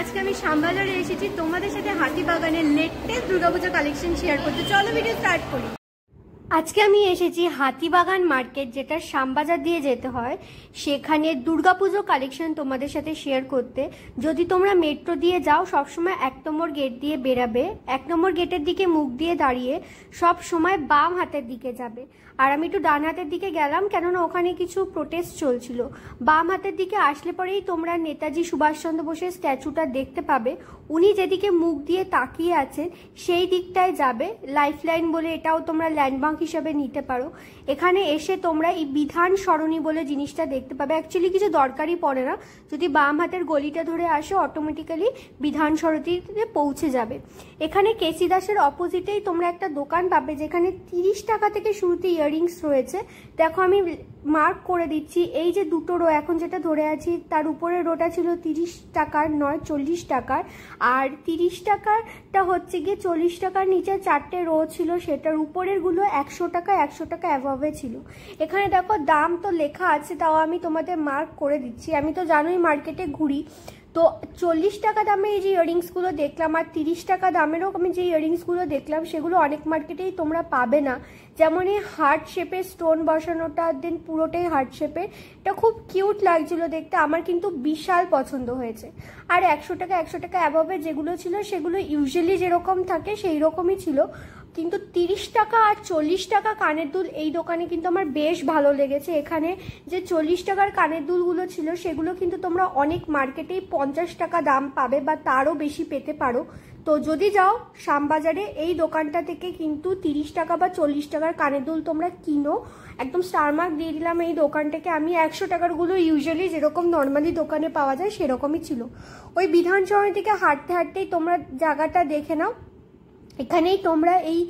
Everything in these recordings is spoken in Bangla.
আজকে আমি শ্যামবাজারে এসেছি তোমাদের সাথে হাতিবাগানের লেটেস্ট দুর্গাপূজা কালেকশন শেয়ার করতে। চলো ভিডিও স্টার্ট করি। আজকে আমি এসেছি হাতিবাগান মার্কেট, যেটা শ্যামবাজার দিয়ে যেতে হয়, সেখানে দুর্গাপুজো কালেকশন তোমাদের সাথে শেয়ার করতে। যদি তোমরা মেট্রো দিয়ে যাও সবসময় 1 নম্বর গেট দিয়ে বেরাবে, 1 নম্বর গেটের দিকে মুখ দিয়ে দাঁড়িয়ে সব সময় বাম হাতের দিকে যাবে। আর আমি একটু ডান হাতের দিকে গেলাম, কেননা ওখানে কিছু প্রোটেস্ট চলছিল। বাম হাতের দিকে আসলে পরেই তোমরা নেতাজি সুভাষচন্দ্র বোসের স্ট্যাচুটা দেখতে পাবে। উনি যেদিকে মুখ দিয়ে তাকিয়ে আছেন সেই দিকটায় যাবে। লাইফলাইন বলে এটাও তোমরা ল্যান্ডমার্ক হিসাবে নিতে পারো। এখানে এসে তোমরা এই বিধান সরণি বলে জিনিসটা দেখতে পাবে। অ্যাকচুয়ালি কিছু দরকারই পড়ে না, যদি বাম হাতের গলিটা ধরে আসো অটোমেটিক্যালি বিধান সরণিতে পৌঁছে যাবে। এখানে কেসি দাসের অপোজিটেই তোমরা একটা দোকান পাবে, যেখানে 30 টাকা থেকে শুরুতে ইয়াররিংস রয়েছে। দেখো আমি মার্ক করে দিচ্ছি, এই যে দুটো রো এখন যেটা ধরে আছি তার উপরে রোটা ছিল 30 টাকার নয় 40 টাকার, আর 30 টাকারটা হচ্ছে গিয়ে 40 টাকার নিচে 4টে রো ছিল, সেটার উপরের গুলো 100 টাকা 100 টাকা অ্যাভাবে ছিল। এখানে দেখো দাম তো লেখা আছে, তাও আমি তোমাদের মার্ক করে দিচ্ছি। আমি তো জানোই মার্কেটে ঘুরি, তো 40 টাকা দামে এই যে ইয়াররিংসগুলো দেখলাম আর 30 টাকা দামেরও আমি যে ইয়াররিংসগুলো দেখলাম সেগুলো অনেক মার্কেটেই তোমরা পাবে না। যেমন এই হার্ট শেপের স্টোন বসানোটা, দেন পুরোটাই হার্ট শেপের, এটা খুব কিউট লাগছিল দেখতে, আমার কিন্তু বিশাল পছন্দ হয়েছে। আর 100 টাকা 100 টাকা অ্যাভাবে যেগুলো ছিল সেগুলো ইউজুয়ালি যেরকম থাকে সেই রকমই ছিল। কিন্তু 30 টাকা আর 40 টাকা কানের দুল এই দোকানে কিন্তু আমার বেশ ভালো লেগেছে। এখানে যে 40 টাকার কানের দুলগুলো ছিল সেগুলো কিন্তু তোমরা অনেক মার্কেটেই 50 টাকা দাম পাবে বা তারও বেশি পেতে পারো। তো যদি যাও শ্যামবাজারে এই দোকানটা থেকে কিন্তু 30 টাকা বা 40 টাকার কানের দুল তোমরা কিনো। একদম স্টার মার্ক দিয়ে দিলাম এই দোকানটাকে আমি। 100 টাকার গুলো ইউজুয়ালি যেরকম নর্মালি দোকানে পাওয়া যায় সেরকমই ছিল। ওই বিধান সরণি থেকে হাঁটতে হাঁটতেই তোমরা জায়গাটা দেখে নাও। এখানেই তোমরা এই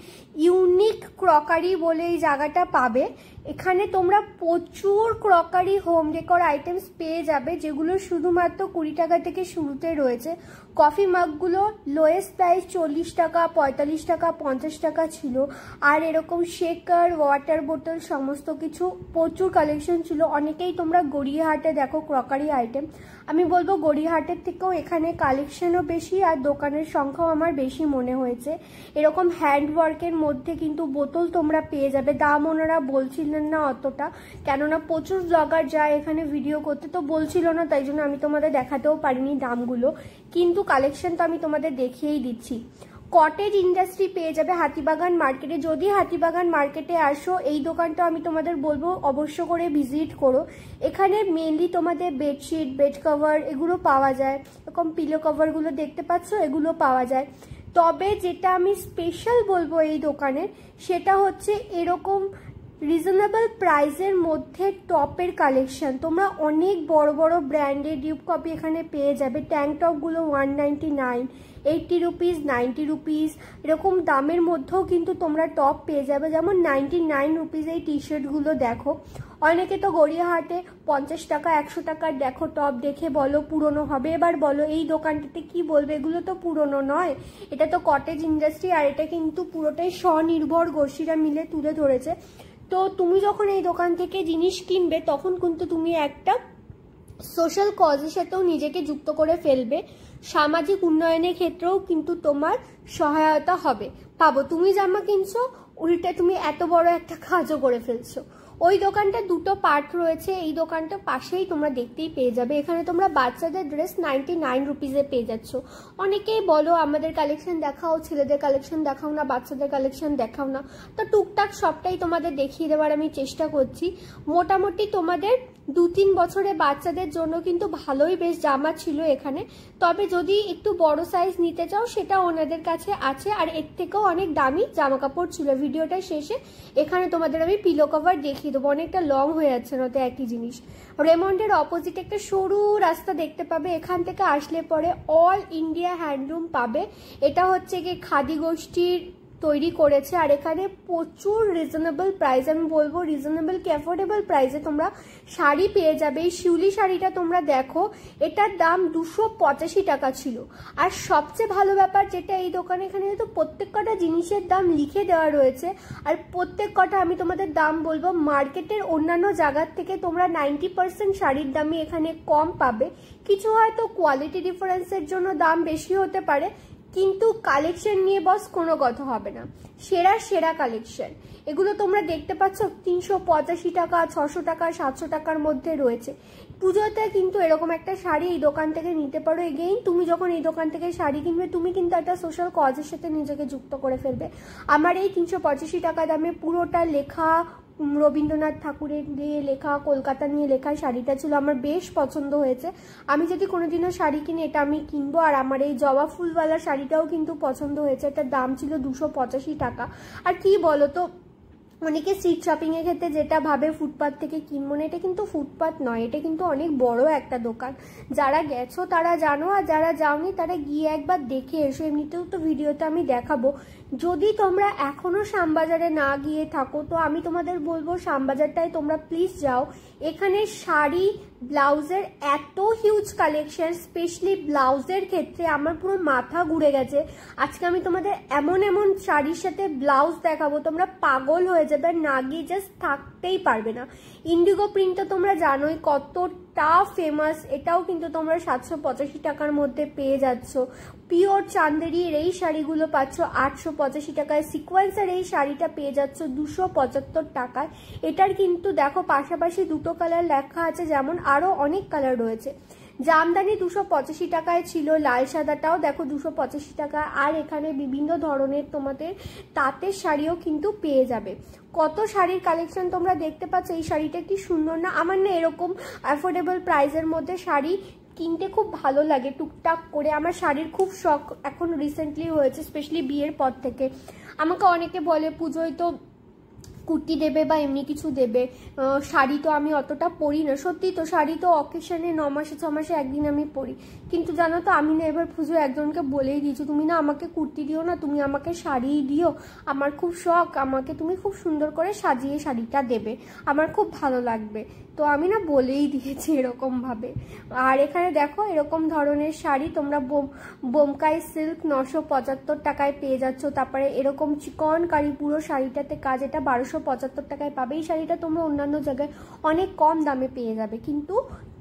ইউনিক ক্রকারি বলে এই জায়গাটা পাবে। এখানে তোমরা প্রচুর ক্রকারি হোম ডেকোর আইটেমস পেয়ে যাবে, যেগুলো শুধুমাত্র 20 টাকা থেকে শুরুতে রয়েছে। কফি মাগগুলো লোয়েস্ট প্রাইস 40 টাকা 45 টাকা 50 টাকা ছিল। আর এরকম শেকার ওয়াটার বোতল সমস্ত কিছু প্রচুর কালেকশন ছিল। অনেকেই তোমরা গড়িয়াহাটে দেখো ক্রকারি আইটেম, আমি বলবো গড়িয়াহাটের থেকেও এখানে কালেকশনও বেশি আর দোকানের সংখ্যাও আমার বেশি মনে হয়েছে। এরকম হ্যান্ডওয়ার্কের মধ্যে কিন্তু বোতল তোমরা পেয়ে যাবে। দাম ওনারা বলছিলেন না অতটা, কেননা প্রচুর ব্লগার যায় এখানে ভিডিও করতে, তো বলছিল না, তাই জন্য আমি তোমাদের দেখাতেও পারিনি দামগুলো, কিন্তু কালেকশন তো আমি তোমাদের দেখিয়েই দিচ্ছি। কটেজ ইন্ডাস্ট্রি পেয়ে যাবে হাতিবাগান মার্কেটে। যদি হাতিবাগান মার্কেটে আসো এই দোকানটা আমি তোমাদের বলবো অবশ্য করে ভিজিট করো। এখানে মেনলি তোমাদের বেডশিট, বেড কভার এগুলো পাওয়া যায়, এরকম পিলো কভারগুলো দেখতে পাচ্ছ এগুলো পাওয়া যায়। তবে যেটা আমি স্পেশাল বলবো এই দোকানের, সেটা হচ্ছে এরকম রিজনেবল প্রাইসের মধ্যে টপের কালেকশন। তোমরা অনেক বড় বড় ব্র্যান্ডেড ডিউব কপি এখানে পেয়ে যাবে। ট্যাঙ্ক টপগুলো 199, 80 রুপিস, 90 রুপিস এরকম দামের মধ্যেও কিন্তু তোমরা টপ পেয়ে যাবে। যেমন 99 রুপিস এই টি শার্টগুলো দেখো। অনেকে তো গড়িয়াহাটে 50 টাকা 100 টাকার দেখো টপ, দেখে বলো পুরনো হবে। এবার বলো এই দোকানটাতে কি বলবে, এগুলো তো পুরনো নয়, এটা তো কটেজ ইন্ডাস্ট্রি আর এটা কিন্তু পুরোটাই স্বনির্ভর গোষ্ঠীরা মিলে তুলে ধরেছে। তো তুমি যখন এই দোকান থেকে জিনিস কিনবে তখন কিন্তু তুমি একটা সোশ্যাল কজের সাথেও নিজেকে যুক্ত করে ফেলবে, সামাজিক উন্নয়নের ক্ষেত্রেও কিন্তু তোমার সহায়তা হবে। পাবো তুমি জামা কিনছো, উল্টে তুমি এত বড় একটা কাজও করে ফেলছো। ওই দোকানটা দুটো পার্ট রয়েছে, এই দোকানটা পাশেই তোমরা দেখতেই পেয়ে যাবে। এখানে তোমরা বাচ্চাদের ড্রেস 99 রুপিসে পেয়ে যাচ্ছ। অনেকেই বলো আমাদের কালেকশন দেখাও, ছেলেদের কালেকশন দেখাও না, বাচ্চাদের কালেকশন দেখাও না, তো টুকটাক সবটাই তোমাদের দেখিয়ে দেওয়ার আমি চেষ্টা করছি। মোটামুটি তোমাদের 2-3 বছরে বাচ্চাদের জন্য কিন্তু ভালোই বেশ জামা ছিল এখানে। তবে যদি একটু বড় সাইজ নিতে চাও সেটা ওনাদের কাছে আছে, আর এর থেকেও অনেক দামি জামা কাপড় ছিল। ভিডিওটা শেষে এখানে তোমাদের আমি পিলো কভার দেখিয়ে দেবো, অনেকটা লং হয়ে যাচ্ছে না তো একই জিনিস। রেমন্ডের অপোজিটে একটা সরু রাস্তা দেখতে পাবে, এখান থেকে আসলে পরে অল ইন্ডিয়া হ্যান্ডলুম পাবে। এটা হচ্ছে গিয়ে খাদি গোষ্ঠীর তৈরি করেছে। আর এখানে প্রচুর রিজনেবল প্রাইস, আমি বলবো রিজনেবল কি অ্যাফোর্ডেবল প্রাইসে তোমরা শাড়ি পেয়ে যাবে। এই শিউলি শাড়িটা তোমরা দেখো, এটার দাম 285 টাকা ছিল। আর সবচেয়ে ভালো ব্যাপার যেটা এই দোকানে, এখানে তো প্রত্যেক কটা জিনিসের দাম লিখে দেওয়া রয়েছে, আর প্রত্যেক কটা আমি তোমাদের দাম বলবো মার্কেটের অন্যান্য জায়গার থেকে তোমরা 90% শাড়ির দামই এখানে কম পাবে। কিছু হয়তো কোয়ালিটি ডিফারেন্সের জন্য দাম বেশি হতে পারে, কিন্তু কালেকশন নিয়ে বস কোনো কথা হবে না, সেরা সেরা কালেকশন। এগুলো তোমরা দেখতে পাচ্ছ 385 টাকা, 600 টাকা, 700 টাকার মধ্যে রয়েছে। পুজোতে কিন্তু এরকম একটা শাড়ি এই দোকান থেকে নিতে পারো। এগেইন তুমি যখন এই দোকান থেকে শাড়ি কিনবে, তুমি কিন্তু একটা সোশ্যাল কজের সাথে নিজেকে যুক্ত করে ফেলবে। আমার এই 385 টাকা দামে পুরোটা লেখা রবীন্দ্রনাথ ঠাকুরের নিয়ে লেখা, কলকাতা নিয়ে লেখা শাড়িটা ছিল, আমার বেশ পছন্দ হয়েছে। আমি যদি কোনোদিনও শাড়ি কিনি এটা আমি কিনবো। আর আমার এই জবা ফুলওয়ালা শাড়িটাও কিন্তু পছন্দ হয়েছে, এটার দাম ছিল 285 টাকা। আর কি বলো তো, অনেকে স্ট্রিট শপিং এর ক্ষেত্রে যেটা ভাবে ফুটপাথ থেকে কিনবো না, এটা কিন্তু ফুটপাথ নয়, এটা কিন্তু অনেক বড় একটা দোকান। যারা গেছো তারা জানো, আর যারা যাওনি তারা গিয়ে একবার দেখে এসো। এমনিতেও তো ভিডিওতে আমি দেখাবো। যদি তোমরা এখনো শ্যামবাজারে না গিয়ে থাকো তো আমি তোমাদের বলবো শ্যামবাজারটায় তোমরা প্লিজ যাও। এখানে শাড়ি, ব্লাউজের এত হিউজ কালেকশন, স্পেশালি ব্লাউজের ক্ষেত্রে আমার পুরো মাথা ঘুরে গেছে। আজকে আমি তোমাদের এমন এমন শাড়ির সাথে ব্লাউজ দেখাবো, তোমরা পাগল হয়ে যাবে, না গিয়ে জাস্ট থাকতেই পারবে না। ইন্ডিগো প্রিন্টটা তোমরা জানোই কতটা ফেমাস, এটাও কিন্তু তোমরা 785 টাকার মধ্যে পেয়ে যাচ্ছ। পিওর চান্দেরির এই শাড়িগুলো পাচ্ছ 885 টাকায়। সিকোয়েন্সের এই শাড়িটা পেয়ে যাচ্ছ 275 টাকায়। এটার কিন্তু দেখো পাশাপাশি দুটো কালার লেখা আছে, যেমন আরো অনেক কালার রয়েছে। জামদানি 285 টাকায় ছিল, লাল সাদাটাও দেখো 285 টাকা। আর এখানে বিভিন্ন ধরনের তোমাদের তাঁতের শাড়িও কিন্তু পেয়ে যাবে। কত শাড়ির কালেকশন তোমরা দেখতে পাচ্ছ। এই শাড়িটা কি সুন্দর না? আমার না এরকম অ্যাফোর্ডেবল প্রাইসের মধ্যে শাড়ি কিনতে খুব ভালো লাগে টুকটাক করে। আমার শাড়ির খুব শখ এখন রিসেন্টলি হয়েছে, স্পেশালি বিয়ের পর থেকে। আমাকে অনেকে বলে পুজোয় তো কুর্তি দেবে বা এমনি কিছু দেবে, শাড়ি তো আমি অতটা পরি না। সত্যি তো, শাড়ি তো অকেশনে 9 মাসে 6 মাসে একদিন আমি পরি। কিন্তু জানো তো, আমি না এবার পুজো একজনকে বলেই দিয়েছি, তুমি না আমাকে কুর্তি দিও না, তুমি আমাকে শাড়ি দিও। আমার খুব শখ, আমাকে তুমি খুব সুন্দর করে সাজিয়ে শাড়িটা দেবে, আমার খুব ভালো লাগবে। তো আমি না বলেই দিয়েছি এরকম ভাবে। আর এখানে দেখো এরকম ধরনের শাড়ি তোমরা বোমকাই সিল্ক 975 টাকায় পেয়ে যাচ্ছ। তারপরে এরকম চিকন কারি পুরো শাড়িটাতে কাজ, এটা 1275 টাকায় পাবে। এই শাড়িটা তোমরা অন্যান্য জায়গায় অনেক কম দামে পেয়ে যাবে, কিন্তু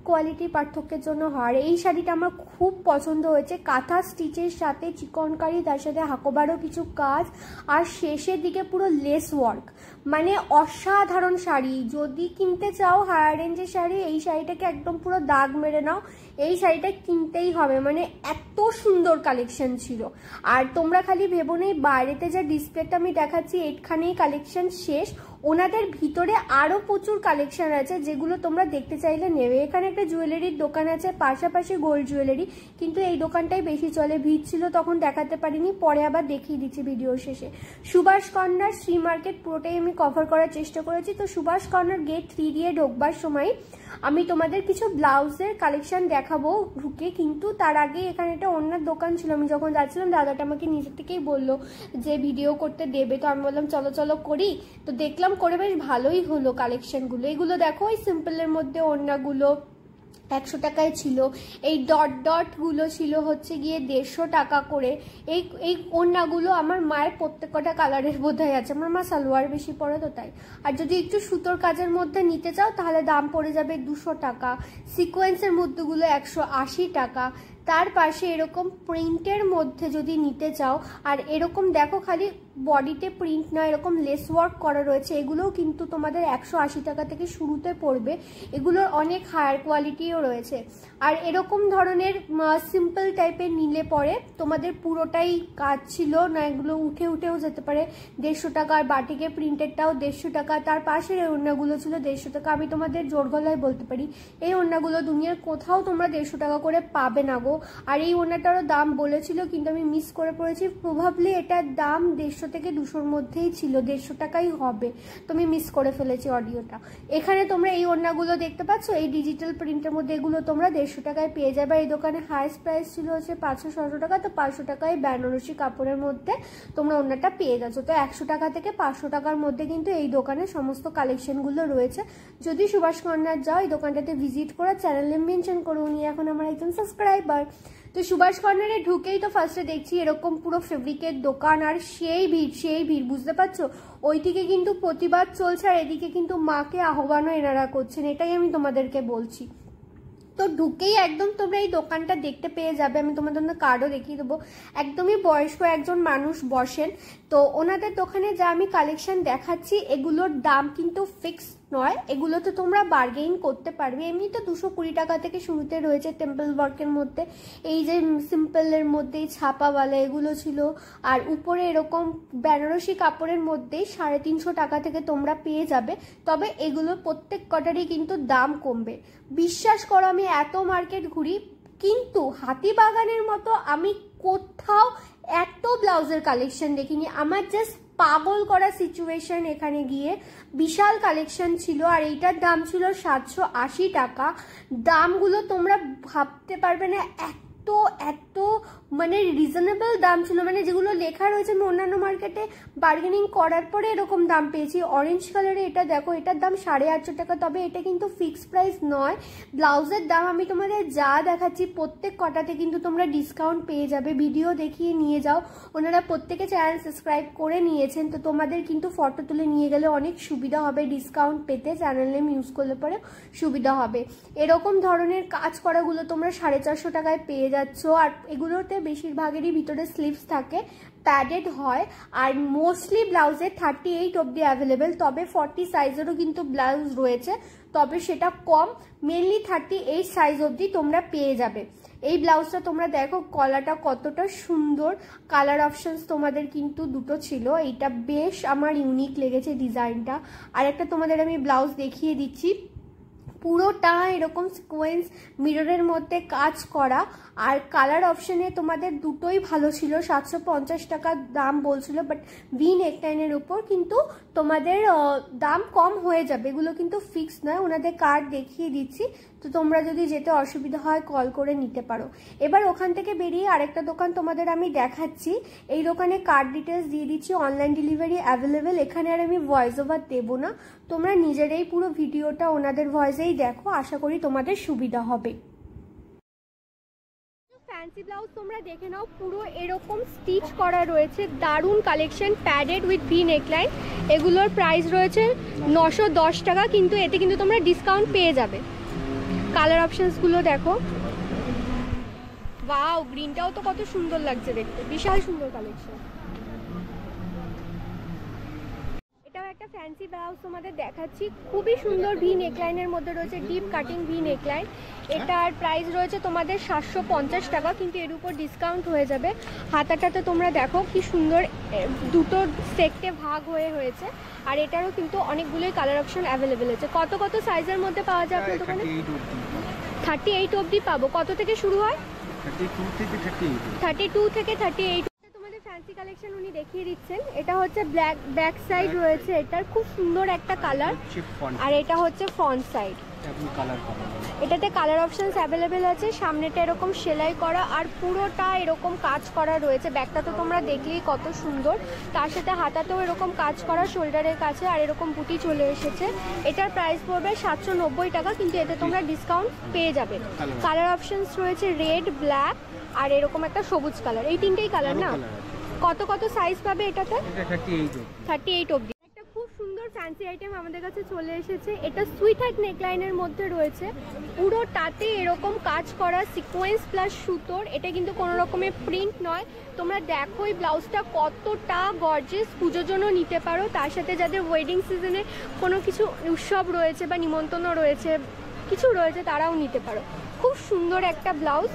কোয়ালিটির পার্থক্যের জন্য হয়। এই শাড়িটা আমার খুব পছন্দ হয়েছে, কাঁথা স্টিচের সাথে চিকনকারি, তার সাথে হাকোবারও কিছু কাজ, আর শেষের দিকে পুরো লেস ওয়ার্ক, মানে অসাধারণ শাড়ি। যদি কিনতে চাও হায়ার রেঞ্জের শাড়ি, এই শাড়িটাকে একদম পুরো দাগ মেরে নাও, এই শাড়িটা কিনতেই হবে, মানে এত সুন্দর কালেকশন ছিল। আর তোমরা খালি ভেবো নেই বাইরেতে যে ডিসপ্লেটা আমি দেখাচ্ছি এখানেই কালেকশন শেষ, ওনাদের ভিতরে আরো প্রচুর কালেকশন আছে যেগুলো তোমরা দেখতে চাইলে নেবে। এখানে একটা জুয়েলারির দোকান আছে, পাশাপাশি গোল্ড জুয়েলারি, কিন্তু এই দোকানটাই বেশি চলে, ভিড় ছিল তখন দেখাতে পারিনি, পরে আবার দেখিয়ে দিচ্ছি ভিডিও শেষে। সুভাষ কর্নার, শ্রী মার্কেট পুরোটাই আমি কভার করার চেষ্টা করেছি। তো সুভাষ কর্নার গেট 3 দিয়ে ঢোকবার সময় আমি তোমাদের কিছু ব্লাউজের কালেকশন দেখাবো ঢুকে, কিন্তু তার আগে এখানে একটা অন্য দোকান ছিল। আমি যখন যাচ্ছিলাম দাদাটা আমাকে নিজে থেকেই বললো যে ভিডিও করতে দেবে, তো আমি বললাম চলো চলো করি। তো দেখলাম করে বেশ ভালোই হলো কালেকশনগুলো। এগুলো দেখো এই সিম্পলের মধ্যে ওড়নাগুলো 100 টাকায় ছিল। এই ডট ডট গুলো ছিল হচ্ছে গিয়ে 150 টাকা করে। এই ওড়নাগুলো আমার মায়ের প্রত্যেকটা কালারের বোধহয় আছে, আমার মা সালোয়ার বেশি পরে তো তাই। আর যদি একটু সুতোর কাজের মধ্যে নিতে চাও তাহলে দাম পড়ে যাবে 200 টাকা। সিকোয়েন্সের মধ্যেগুলো 180 টাকা। তার পাশে এরকম প্রিন্টের মধ্যে যদি নিতে চাও, আর এরকম দেখো খালি বডিতে প্রিন্ট না, এরকম লেস ওয়ার্ক করা রয়েছে, এগুলোও কিন্তু তোমাদের 180 টাকা থেকে শুরুতে পড়বে। এগুলোর অনেক হায়ার কোয়ালিটিও রয়েছে। আর এরকম ধরনের সিম্পল টাইপের নিলে পরে তোমাদের পুরোটাই কাজ ছিল না, এগুলো উঠে উঠেও যেতে পারে 150 টাকা। আর বাটিকে প্রিন্টেডটাও 150 টাকা। তার পাশের এই ওড়নাগুলো ছিল 150 টাকা। আমি তোমাদের জোর গলায় বলতে পারি এই ওড়নাগুলো দুনিয়ার কোথাও তোমরা 150 টাকা করে পাবে না গো। আর এই ওড়নাটারও দাম বলেছিল কিন্তু আমি মিস করে পড়েছি, প্রবাবলি এটার দাম 150 150 থেকে 200-র মধ্যেই ছিল, 150 টাকাই হবে। তুমি মিস করে ফেলেছি অডিওটা। এখানে তোমরা এই ওড়নাগুলো দেখতে পাচ্ছ, এই ডিজিটাল প্রিন্টের মধ্যে এগুলো তোমরা 150 টাকায় পেয়ে যাবে। এই দোকানে হাইস্ট প্রাইস ছিল হচ্ছে 500-600 টাকা, তো 500 টাকায় বেনারসি কাপড়ের মধ্যে তোমরা ওড়নাটা পেয়ে যাচ্ছ। তো 100 টাকা থেকে 500 টাকার মধ্যে কিন্তু এই দোকানে সমস্ত কালেকশনগুলো রয়েছে। যদি সুভাষ কর্নার যাও, এই দোকানটাতে ভিজিট করে চ্যানেলে মেনশন করো উনি এখন আমার একজন সাবস্ক্রাইবার। তো সুভাষ কর্নারে ঢুকেই তো ফার্স্টে দেখছি এরকম পুরো ফেব্রিকের দোকান, আর সেই ভিড় বুঝতে পারছো। ওইদিকে কিন্তু প্রতিবাদ চলছে আর এদিকে কিন্তু মাকে আহ্বানও এনারা করছেন, এটাই আমি তোমাদেরকে বলছি। তো ঢুকেই একদম তোমরা এই দোকানটা দেখতে পেয়ে যাবে। আমি তোমাদের জন্য কার্ডও দেখিয়ে দেবো। একদমই বয়স্ক একজন মানুষ বসেন। তো ওনাদের দোকানে যা আমি কালেকশন দেখাচ্ছি, এগুলোর দাম কিন্তু ফিক্স নয়, এগুলোতে তোমরা বার্গেইন করতে পারবে। এমনি তো 220 টাকা থেকে শুরুতে রয়েছে টেম্পল ওয়ার্কের মধ্যে, এই যে সিম্পলের মধ্যে ছাপাওয়ালা এগুলো ছিল, আর উপরে এরকম বেনারসি কাপড়ের মধ্যে 350 টাকা থেকে তোমরা পেয়ে যাবে। তবে এগুলোর প্রত্যেক কটারই কিন্তু দাম কমবে। বিশ্বাস করো, আমি এত মার্কেট ঘুরি কিন্তু হাতিবাগানের মতো আমি কোথাও এত ব্লাউজের কালেকশন দেখিনি। আমার জাস্ট পাগল করা সিচুয়েশন এখানে গিয়ে। বিশাল কালেকশন ছিল আর এইটার দাম ছিল 780 টাকা। দামগুলো তোমরা ভাবতে পারবে না, এত মানে রিজনেবল দাম ছিল। মানে যেগুলো লেখা রয়েছে, আমি অন্যান্য মার্কেটে বার্গেনিং করার পরে এরকম দাম পেয়েছি। অরেঞ্জ কালারে এটা দেখো, এটার দাম 850 টাকা। তবে এটা কিন্তু ফিক্সড প্রাইস নয়। ব্লাউজের দাম আমি তোমাদের যা দেখাচ্ছি প্রত্যেক কটাতে কিন্তু তোমরা ডিসকাউন্ট পেয়ে যাবে। ভিডিও দেখিয়ে নিয়ে যাও, ওনারা প্রত্যেকে চ্যানেল সাবস্ক্রাইব করে নিয়েছেন, তো তোমাদের কিন্তু ফটো তুলে নিয়ে গেলে অনেক সুবিধা হবে ডিসকাউন্ট পেতে। চ্যানেল নেম ইউজ করলে পরে সুবিধা হবে। এরকম ধরনের কাজ করাগুলো তোমরা 450 টাকায় পেয়ে যাচ্ছ। আর এগুলোতে বেশিরভাগেরই ভিতরে স্লিভস থাকে, প্যাডেড হয়, আর মোস্টলি ব্লাউজে 38 অবধি অ্যাভেলেবেল। তবে 40 সাইজেরও কিন্তু ব্লাউজ রয়েছে, তবে সেটা কম। মেনলি 38 সাইজ অবধি তোমরা পেয়ে যাবে। এই ব্লাউজটা তোমরা দেখো কলাটা কতটা সুন্দর। কালার অপশনস তোমাদের কিন্তু দুটো ছিল, এইটা বেশ আমার ইউনিক লেগেছে ডিজাইনটা। আর একটা তোমাদের আমি ব্লাউজ দেখিয়ে দিচ্ছি, পুরোটা এরকম সিকোয়েন্স মিররের মধ্যে কাজ করা। আর কালার অপশনে তোমাদের দুটোই ভালো ছিল। 750 টাকা দাম বলছিল, বাট ভি নেকলাইনের উপর কিন্তু তোমাদের দাম কম হয়ে যাবে। এগুলো কিন্তু ফিক্স নয়, ওনাদের কার্ড দেখিয়ে দিচ্ছি, তো তোমরা যদি যেতে অসুবিধা হয় কল করে নিতে পারো। এবার ওখান থেকে বেরিয়ে আরেকটা দোকান তোমাদের আমি দেখাচ্ছি। এই দোকানে কার্ড ডিটেলস দিয়ে দিচ্ছি, অনলাইন ডেলিভারি অ্যাভেলেবেল। এখানে আর আমি ভয়েস ওভার দেবো না, তোমরা নিজেরাই পুরো ভিডিওটা ওনাদের ভয়েসেই দেখো, আশা করি তোমাদের সুবিধা হবে। ফ্যান্সি ব্লাউজ তোমরা দেখে নাও, পুরো এরকম স্টিচ করা রয়েছে, দারুণ collection, padded with V neckline. এগুলোর প্রাইস রয়েছে 910 টাকা, কিন্তু এতে কিন্তু তোমরা ডিসকাউন্ট পেয়ে যাবে। কালার অপশনসগুলো দেখো, ওয়াও, গ্রিনটাও তো কত সুন্দর লাগছে দেখতে, বিশাল সুন্দর কালেকশন। এটাও একটা ফ্যান্সি ব্লাউজ তোমাদের দেখাচ্ছি, খুবই সুন্দর ভি নেকলাইনের মধ্যে রয়েছে, ডিপ কাটিং ভি নেকলাইন। এটার প্রাইস রয়েছে তোমাদের 750 টাকা, কিন্তু এর উপর ডিসকাউন্ট হয়ে যাবে। হাতাটাতে তোমরা দেখো কি সুন্দর, দুটো সেক্টে ভাগ হয়েছে। আর এটারও কিন্তু অনেকগুলোই কালার অপশন অ্যাভেলেবেল আছে। কত সাইজের মধ্যে পাওয়া যায় আপনার দোকানে? 38 অবধি পাবো। কত থেকে শুরু হয়? 32 থেকে 38। তোমাদের ফ্যান্সি কালেকশন উনি দেখিয়ে দিচ্ছেন। এটা হচ্ছে ব্যাক সাইড রয়েছে, এটার খুব সুন্দর একটা কালার, আর এটা হচ্ছে ফ্রন্ট সাইড। এটাতে কালার অপশনস অ্যাভেলেবেল আছে। সামনেটা এরকম সেলাই করা আর পুরোটা এরকম কাজ করা রয়েছে। ব্যাগটা তো তোমরা দেখলেই কত সুন্দর, তার সাথে হাতাতেও এরকম কাজ করা শোল্ডারের কাছে, আর এরকম বুটি চলে এসেছে। এটার প্রাইস পড়বে 790 টাকা, কিন্তু এতে তোমরা ডিসকাউন্ট পেয়ে যাবে। কালার অপশনস রয়েছে রেড, ব্ল্যাক আর এরকম একটা সবুজ কালার, এই তিনটেই কালার না? কত সাইজ পাবে এটাতে? 38 অবধি। একটা খুব সুন্দর ফ্যান্সি আইটেম আমাদের কাছে চলে এসেছে। এটা সুইট হার্ট নেকলাইনের মধ্যে রয়েছে, পুরোটাতে এরকম কাজ করা সিকোয়েন্স প্লাস সুতোর। এটা কিন্তু কোনো রকমের প্রিন্ট নয়। তোমরা দেখো এই ব্লাউজটা কতটা গর্জিয়াস, পুজোর জন্য নিতে পারো। তার সাথে যাদের ওয়েডিং সিজনে কোনো কিছু উৎসব রয়েছে বা নিমন্ত্রণ রয়েছে, কিছু রয়েছে, তারাও নিতে পারো। খুব সুন্দর একটা ব্লাউজ।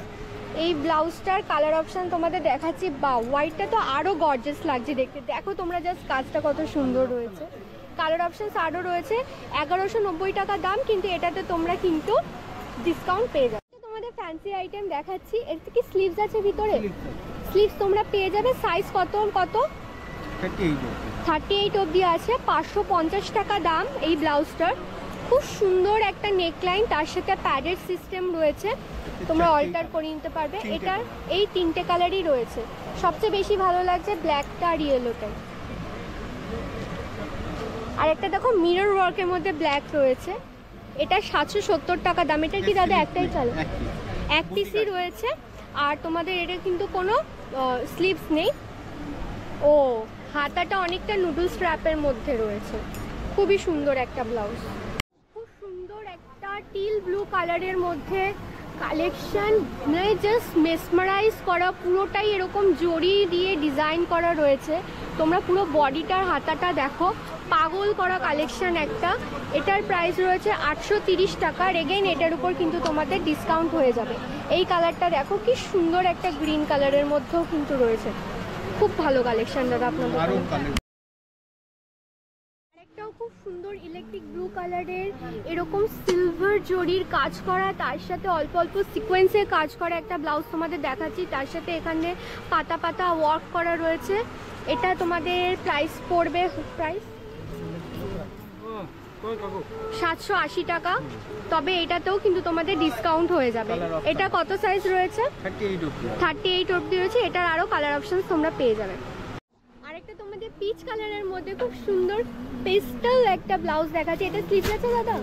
এই ব্লাউজটার কালার অপশন তোমাদের দেখাচ্ছি, বা হোয়াইটটা তো আরও গর্জিয়াস লাগছে দেখতে। দেখো তোমরা জাস্ট কাজটা কত সুন্দর রয়েছে। কালার অপশন আরও রয়েছে। 1190 টাকা দাম, কিন্তু এটাতে তোমরা কিন্তু ডিসকাউন্ট পেয়ে যাবে। তোমাদের ফ্যান্সি আইটেম দেখাচ্ছি। এর কি স্লিভস আছে ভিতরে? স্লিভস তোমরা পেয়ে যাবে। সাইজ কত? 38 অবধি আছে। 550 টাকা দাম এই ব্লাউজটার। খুব সুন্দর একটা নেকলাইন, তার সাথে প্যাডের সিস্টেম রয়েছে, তোমরা অল্টার করে নিতে পারবে। এটার এই 3টে কালারই রয়েছে, সবচেয়ে বেশি ভালো লাগছে ব্ল্যাকটা আর ইয়েলোটাই। আর একটা দেখো মিরর ওয়ার্কের মধ্যে ব্ল্যাক রয়েছে, এটা 770 টাকা দাম। এটা কি দাদা একটাই চলে? এক পিসই রয়েছে। আর তোমাদের এটা কিন্তু কোনো স্লিভস নেই। ও হাতাটা অনেকটা নুডলস স্ট্র্যাপের মধ্যে রয়েছে, খুবই সুন্দর একটা ব্লাউজ। খুব সুন্দর একটা টিল ব্লু কালারের মধ্যে কালেকশন, মানে জাস্ট মেসমারাইজ করা, পুরোটাই এরকম জড়ি দিয়ে ডিজাইন করা রয়েছে। তোমরা পুরো বডিটার হাতাটা দেখো, পাগল করা কালেকশন একটা। এটার প্রাইস রয়েছে 830 টাকা। এগেইন এটার উপর কিন্তু তোমাদের ডিসকাউন্ট হয়ে যাবে। এই কালারটা দেখো কি সুন্দর, একটা গ্রিন কালারের মধ্যেও কিন্তু রয়েছে, খুব ভালো কালেকশন দাদা আপনাদের। আরেকটাও খুব সুন্দর ইলেকট্রিক ব্লু কালারের, এরকম সিলভার জরির কাজ করা, তার সাথে অল্প অল্প সিকোয়েন্সের কাজ করা একটা ব্লাউজ তোমাদের দেখাচ্ছি। তার সাথে এখানে পাতা পাতা ওয়ার্ক করা রয়েছে। এটা তোমাদের প্রাইস পড়বে, প্রাইস 780 টাকা। তবে এটাতেও কিন্তু তোমাদের ডিসকাউন্ট হয়ে যাবে। এটা কত সাইজ রয়েছে? 38 অবধি রয়েছে। এটার আরও কালার অপশন তোমরা পেয়ে যাবে। আরেকটা তোমাদের পিচ কালারের মধ্যে খুব সুন্দর পেস্টাল একটা ব্লাউজ দেখাচ্ছে। এটা স্লিভস আছে দাদা?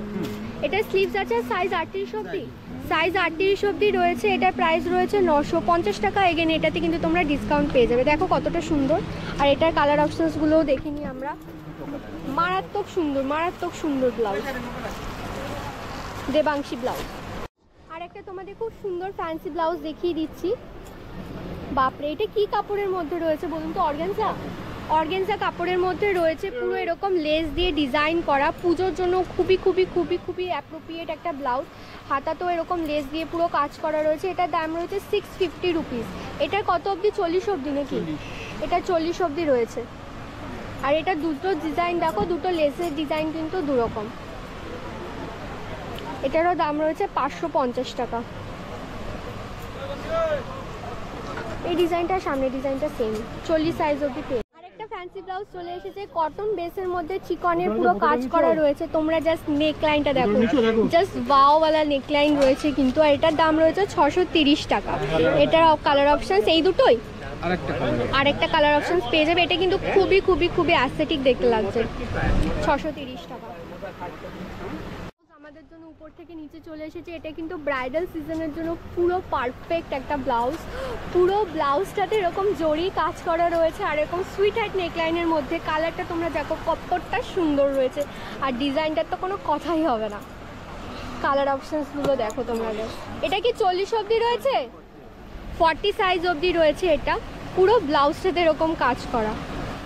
এটা স্লিভস আছে, সাইজ 38 অবধি, সাইজ 38 অবধি রয়েছে। এটার প্রাইস রয়েছে 950 টাকা। এগেন এটাতে কিন্তু তোমরা ডিসকাউন্ট পেয়ে যাবে। দেখো কতটা সুন্দর। আর এটার কালার অপশনসগুলোও দেখিনি আমরা, মারাত্মক সুন্দর, মারাত্মক সুন্দর ব্লাউজ, দেবাংশী ব্লাউজ। আর একটা তোমাদের খুব সুন্দর ফ্যান্সি ব্লাউজ দেখিয়ে দিচ্ছি। বাপরে, এটা কি কাপড়ের মধ্যে রয়েছে বলুন তো? অর্গানজা, অর্গানজা কাপড়ের মধ্যে রয়েছে, পুরো এরকম লেস দিয়ে ডিজাইন করা। পুজোর জন্য খুবই খুবই খুবই খুবই অ্যাপ্রোপ্রিয়েট একটা ব্লাউজ। হাতাতেও এরকম লেস দিয়ে পুরো কাজ করা রয়েছে। এটার দাম রয়েছে 650 রুপিস। এটার কত অবধি? 40 অবধি নাকি? এটা 40 অবধি রয়েছে। আর এটা দুটো ডিজাইন দেখো, দুটো লেসের ডিজাইন কিন্তু দুরকম। এটারও দাম রয়েছে 550 টাকা। এই ডিজাইনটা, সামনের ডিজাইনটা সেম, 40 সাইজ অবধি পেয়ে। আরেকটা ফ্যান্সি ব্লাউজ চলে এসেছে, কটন বেসের মধ্যে চিকনের পুরো কাজ করা রয়েছে। তোমরা জাস্ট নেক লাইনটা দেখো, জাস্ট ওয়াওয়ালা নেক লাইন রয়েছে কিন্তু। আর এটার দাম রয়েছে 630 টাকা। এটার কালার অপশন এই দুটোই, আরেকটা কালার অপশন পেয়ে যাবে। এটা কিন্তু খুবই খুবই খুবই অ্যাস্থেটিক দেখতে লাগছে। 630 টাকা। আমাদের জন্য উপর থেকে নিচে চলে এসেছে। এটা কিন্তু ব্রাইডাল সিজনের জন্য পুরো পারফেক্ট একটা ব্লাউজ। পুরো ব্লাউজটাতে এরকম জরি কাজ করা রয়েছে আর এরকম সুইট হার্ট নেকলাইনের মধ্যে। কালারটা তোমরা দেখো কতটা সুন্দর রয়েছে। আর ডিজাইনটার তো কোনো কথাই হবে না। কালার অপশনসগুলো দেখো তোমরা। এটা কি 40 অবধি রয়েছে? 40 সাইজ অবধি রয়েছে। এটা পুরো ব্লাউজটাতে এরকম কাজ করা।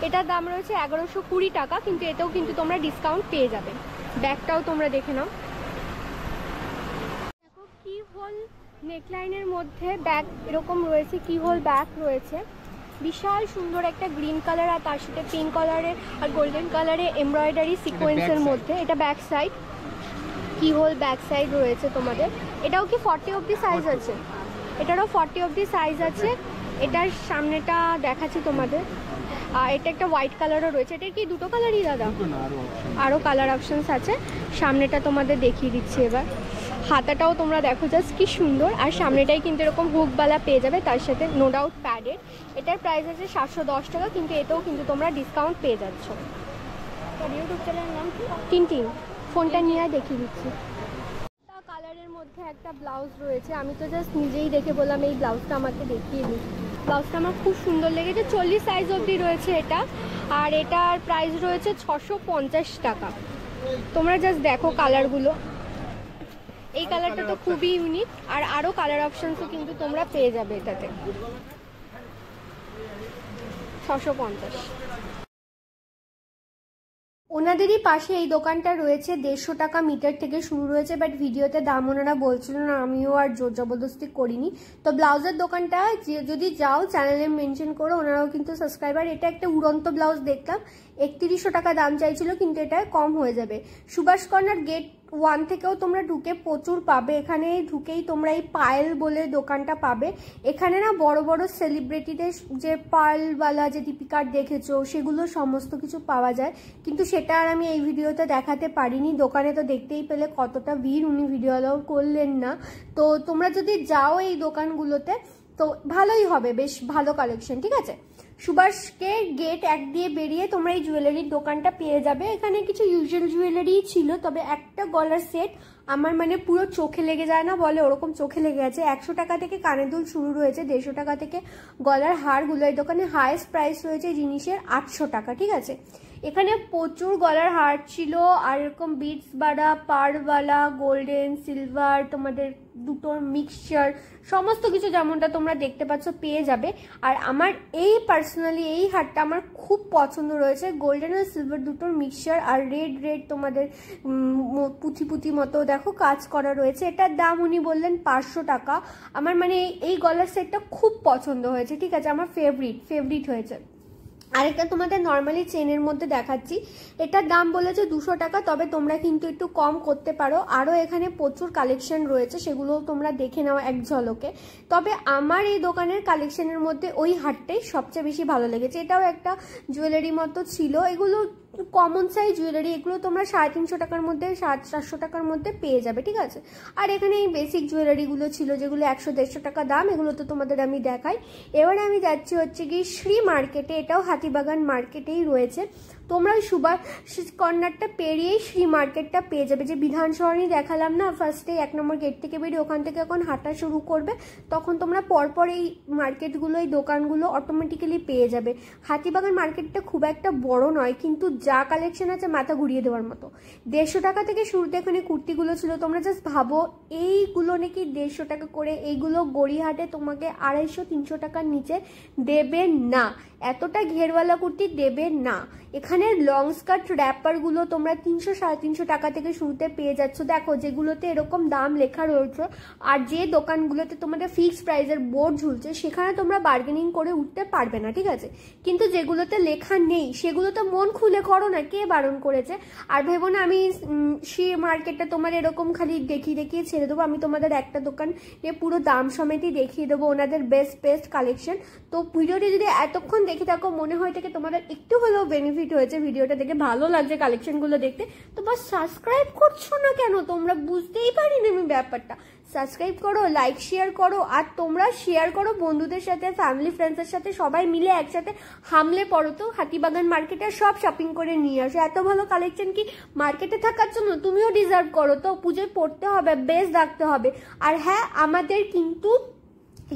এটার দাম রয়েছে 1120 টাকা। কিন্তু এতেও কিন্তু তোমরা ডিসকাউন্ট পেয়ে যাবে। ব্যাগটাও তোমরা দেখে নাও। দেখো কি হোল নেকলাইনের মধ্যে ব্যাগ এরকম রয়েছে, কি হোল ব্যাগ রয়েছে। বিশাল সুন্দর একটা গ্রিন কালার আর তার সাথে পিঙ্ক কালারের আর গোল্ডেন কালারের এমব্রয়ডারি সিকোয়েন্সের মধ্যে। এটা ব্যাক সাইড, কি হোল ব্যাক সাইড রয়েছে তোমাদের। এটাও কি 40 অবধি সাইজ আছে? এটারও 40 অবধি সাইজ আছে। এটার সামনেটা দেখাচ্ছি তোমাদের। আর এটা একটা হোয়াইট কালারও রয়েছে। এটার কি দুটো কালারই দাদা? আরও কালার অপশনস আছে। সামনেটা তোমাদের দেখিয়ে দিচ্ছি এবার। হাতাটাও তোমরা দেখো জাস্ট কি সুন্দর। আর সামনেটাই কিন্তু এরকম হুকবালা পেয়ে যাবে, তার সাথে নো ডাউট প্যাডেড। এটার প্রাইস আছে 710 টাকা। কিন্তু এতেও কিন্তু তোমরা ডিসকাউন্ট পেয়ে যাচ্ছ। ইউটিউব চ্যানেলের নাম টিনটিন। ফোনটা নিয়ে দেখিয়ে দিচ্ছি। কালারের মধ্যে একটা ব্লাউজ রয়েছে। আমি তো জাস্ট নিজেই দেখে বললাম এই ব্লাউজটা আমাকে দেখিয়ে দিই। ব্লাউজটা আমার খুব সুন্দর লেগেছে। 40 সাইজ অবধি রয়েছে এটা। আর এটার প্রাইস রয়েছে 650 টাকা। তোমরা জাস্ট দেখো কালারগুলো। এই কালারটা তো খুবই ইউনিক। আর আরও কালার অপশনসও কিন্তু তোমরা পেয়ে যাবে এটাতে। 650। ওনাদেরই পাশে এই দোকানটা রয়েছে। 150 টাকা মিটার থেকে শুরু রয়েছে। বাট ভিডিওতে দাম ওনারা বলছিল না, আমিও আর জোর জবরদস্তি করিনি। তো ব্লাউজের দোকানটা যদি যাও চ্যানেলে মেনশন করো, ওনারাও কিন্তু সাবস্ক্রাইবার। এটা একটা উড়ন্ত ব্লাউজ দেখলাম। 3100 টাকা দাম চাইছিল, কিন্তু এটা কম হয়ে যাবে। সুভাষ কর্নার গেট 1 থেকেও তোমরা ঢুকে প্রচুর পাবে। এখানে ঢুকেই তোমরা এই পায়েল বলে দোকানটা পাবে। এখানে না বড় বড় সেলিব্রিটিদের যে পার্লওয়ালা যে দীপিকার দেখেছো সেগুলো সমস্ত কিছু পাওয়া যায়, কিন্তু সেটা আর আমি এই ভিডিওতে দেখাতে পারিনি। দোকানে তো দেখতেই পেলে কতটা ভিড়, উনি ভিডিও অ্যালাউ করলেন না। তো তোমরা যদি যাও এই দোকানগুলোতে তো ভালোই হবে, বেশ ভালো কালেকশন, ঠিক আছে। সুভাষকে গেট 1 দিয়ে বেরিয়ে তোমরা এই জুয়েলারির দোকানটা পেয়ে যাবে। এখানে কিছু ইউজুয়াল জুয়েলারি ছিল, তবে একটা গলার সেট আমার মানে পুরো চোখে লেগে যায় না বলে, ওরকম চোখে লেগে আছে। 100 টাকা থেকে কানের দুল শুরু রয়েছে, 150 টাকা থেকে গলার হারগুলো। এই দোকানে হাইয়েস্ট প্রাইস রয়েছে জিনিসের 800 টাকা, ঠিক আছে। এখানে প্রচুর গলার হার ছিল, আর এরকম বিটস বাড়া, পারওয়ালা, গোল্ডেন, সিলভার, তোমাদের দুটোর মিক্সচার, সমস্ত কিছু যেমনটা তোমরা দেখতে পাচ্ছ পেয়ে যাবে। আর আমার এই পার্সোনালি এই হারটা আমার খুব পছন্দ রয়েছে, গোল্ডেন আর সিলভার দুটোর মিক্সচার, আর রেড তোমাদের পুঁথি পুঁথি মতো দেখো কাজ করা রয়েছে। এটার দাম উনি বললেন 500 টাকা। আমার মানে এই গলার সেটটা খুব পছন্দ হয়েছে, ঠিক আছে, আমার ফেভারিট হয়েছে। আরেকটা তোমাদের নর্মালি চেনের মধ্যে দেখাচ্ছি, এটার দাম বলেছে 200 টাকা, তবে তোমরা কিন্তু একটু কম করতে পারো। আরও এখানে প্রচুর কালেকশন রয়েছে, সেগুলো তোমরা দেখে নাও এক ঝলকে। তবে আমার এই দোকানের কালেকশনের মধ্যে ওই হারটাই সবচেয়ে বেশি ভালো লেগেছে। এটাও একটা জুয়েলারি মতো ছিল, এগুলো কমন সাইজ জুয়েলারি, এগুলো তোমরা 350 টাকার মধ্যে 400 টাকার মধ্যে পেয়ে যাবে, ঠিক আছে। আর এখানে এই বেসিক জুয়েলারিগুলো ছিল যেগুলো 100-150 টাকা দাম, এগুলো তো তোমাদের আমি দেখাই। এবারে আমি যাচ্ছি হচ্ছে কি শ্রী মার্কেটে, এটাও হাতিবাগান মার্কেটেই রয়েছে। তোমরা ওই সুভাষ কর্নারটা পেরিয়েই শ্রী মার্কেটটা পেয়ে যাবে। যে বিধান সরণি দেখালাম না ফার্স্টে 1 নম্বর গেট থেকে বেরিয়ে, ওখান থেকে এখন হাঁটা শুরু করবে, তখন তোমরা পরপর এই মার্কেটগুলো এই দোকানগুলো অটোমেটিক্যালি পেয়ে যাবে। হাতিবাগান মার্কেটটা খুব একটা বড় নয়, কিন্তু যা কালেকশন আছে মাথা ঘুরিয়ে দেওয়ার মতো। 150 টাকা থেকে শুরুতে এখানে কুর্তিগুলো ছিল, তোমরা জাস্ট ভাবো এইগুলো নাকি 150 টাকা করে, এইগুলো গড়িয়াহাটে তোমাকে 250-300 টাকার নিচে দেবে না, এতটা ঘেরওয়ালা কুর্তি দেবে না। এখানে লং স্কার্ট র্যাপারগুলো তোমরা 300-350 টাকা থেকে শুরুতে পেয়ে যাচ্ছ। দেখো যেগুলোতে এরকম দাম লেখা রয়েছে, আর যে দোকানগুলোতে তোমাদের ফিক্সড প্রাইসের বোর্ড ঝুলছে সেখানে তোমরা বার্গেনিং করে উঠতে পারবে না, ঠিক আছে। কিন্তু যেগুলোতে লেখা নেই সেগুলোতে মন খুলে করো না, কে বারণ করেছে। আর ভেবো না আমি সেই মার্কেটটা তোমার এরকম খালি দেখিয়ে ছেড়ে দেবো। আমি তোমাদের একটা দোকান নিয়ে পুরো দাম সমেতই দেখিয়ে দেবো, ওনাদের বেস্ট কালেকশন। তো ভিডিওটি যদি এতক্ষণ দেখে থাকো, মনে হয় থেকে তোমাদের একটু হলেও বেনিফিট হয়েছে, ভিডিওটা দেখে ভালো লাগছে কালেকশনগুলো দেখতে, তো বাস সাবস্ক্রাইব করছো না কেন তোমরা, বুঝতেই পারিনি আমি ব্যাপারটা। সাবস্ক্রাইব করো, লাইক শেয়ার করো, আর তোমরা শেয়ার করো বন্ধুদের সাথে, ফ্যামিলি ফ্রেন্ডসের সাথে, সবাই মিলে একসাথে হামলে পড়ো তো হাতিবাগান মার্কেটে, সব শপিং করে নিয়ে আসো। এত ভালো কালেকশন কি মার্কেটে থাকার জন্য? তুমিও ডিজার্ভ করো, তো পুজোয় পড়তে হবে, বেস্ট রাখতে হবে। আর হ্যাঁ, আমাদের কিন্তু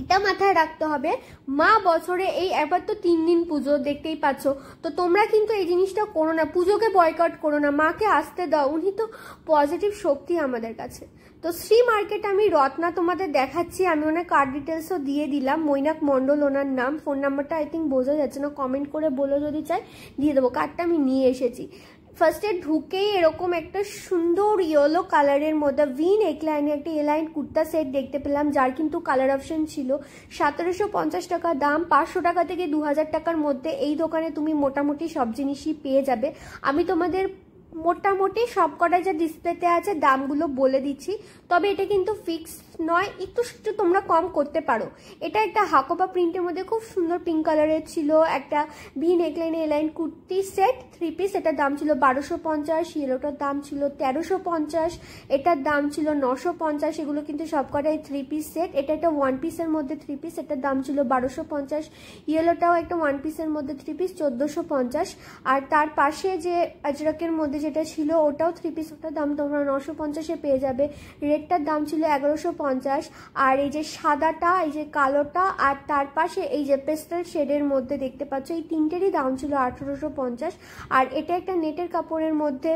এটা মাথায় রাখতে হবে, মা বছরে এই একবার তো 3 দিন পুজো দেখতেই পাচ্ছ, তো তোমরা কিন্তু এই জিনিসটা করো না, পুজোকে বয়কট করো না, মাকে আসতে দাও, উনি তো পজিটিভ শক্তি আমাদের কাছে। তো শ্রী মার্কেট আমি রত্না তোমাদের দেখাচ্ছি, আমি ওনার কার্ড ডিটেলসও দিয়ে দিলাম, মৈনাক মণ্ডল ওনার নাম, ফোন নাম্বারটা আই থিঙ্ক বোঝা যাচ্ছে না, কমেন্ট করে বলো যদি চাই দিয়ে দেবো, কার্ডটা আমি নিয়ে এসেছি। ফার্স্টে ঢুকেই এরকম একটা সুন্দর ইয়েলো কালারের মধ্যে ভি নেকলাইনে একটা এলাইন কুর্তা সেট দেখতে পেলাম, যার কিন্তু কালার অপশন ছিল। 1750 টাকা দাম, 500 টাকা থেকে 2000 টাকার মধ্যে এই দোকানে তুমি মোটামুটি সব জিনিসই পেয়ে যাবে। আমি তোমাদের মোটামুটি সব কটা যা ডিসপ্লেতে আছে দামগুলো বলে দিচ্ছি, তবে এটা কিন্তু ফিক্স নয়, একটু তোমরা কম করতে পারো। এটা একটা হাকোপা প্রিন্টের মধ্যে খুব সুন্দর পিঙ্ক কালারের ছিল, একটা ভি নেকলাইনে এলাইন কুর্তি সেট 3 পিস, এটার দাম ছিল 1250, ইয়েলোটার দাম ছিল 1350, এটার দাম ছিল 950, এগুলো কিন্তু সবকটাই 3 পিস সেট। এটা একটা 1 পিসের মধ্যে 3 পিস, এটার দাম ছিল 1250, ইয়েলোটাও একটা 1 পিসের মধ্যে 3 পিস 1450, আর তার পাশে যে আজরাকের মধ্যে যেটা ছিল ওটাও 3 পিস, ওটার দাম তোমরা 950-এ পেয়ে যাবে। রেডটার দাম ছিল 1150, আর এই যে সাদাটা, এই যে কালোটা, আর তার পাশে এই যে পেস্টেল শেডের মধ্যে দেখতে পাচ্ছ, এই তিনটেরই দাম ছিল 1850। আর এটা একটা নেটের কাপড়ের মধ্যে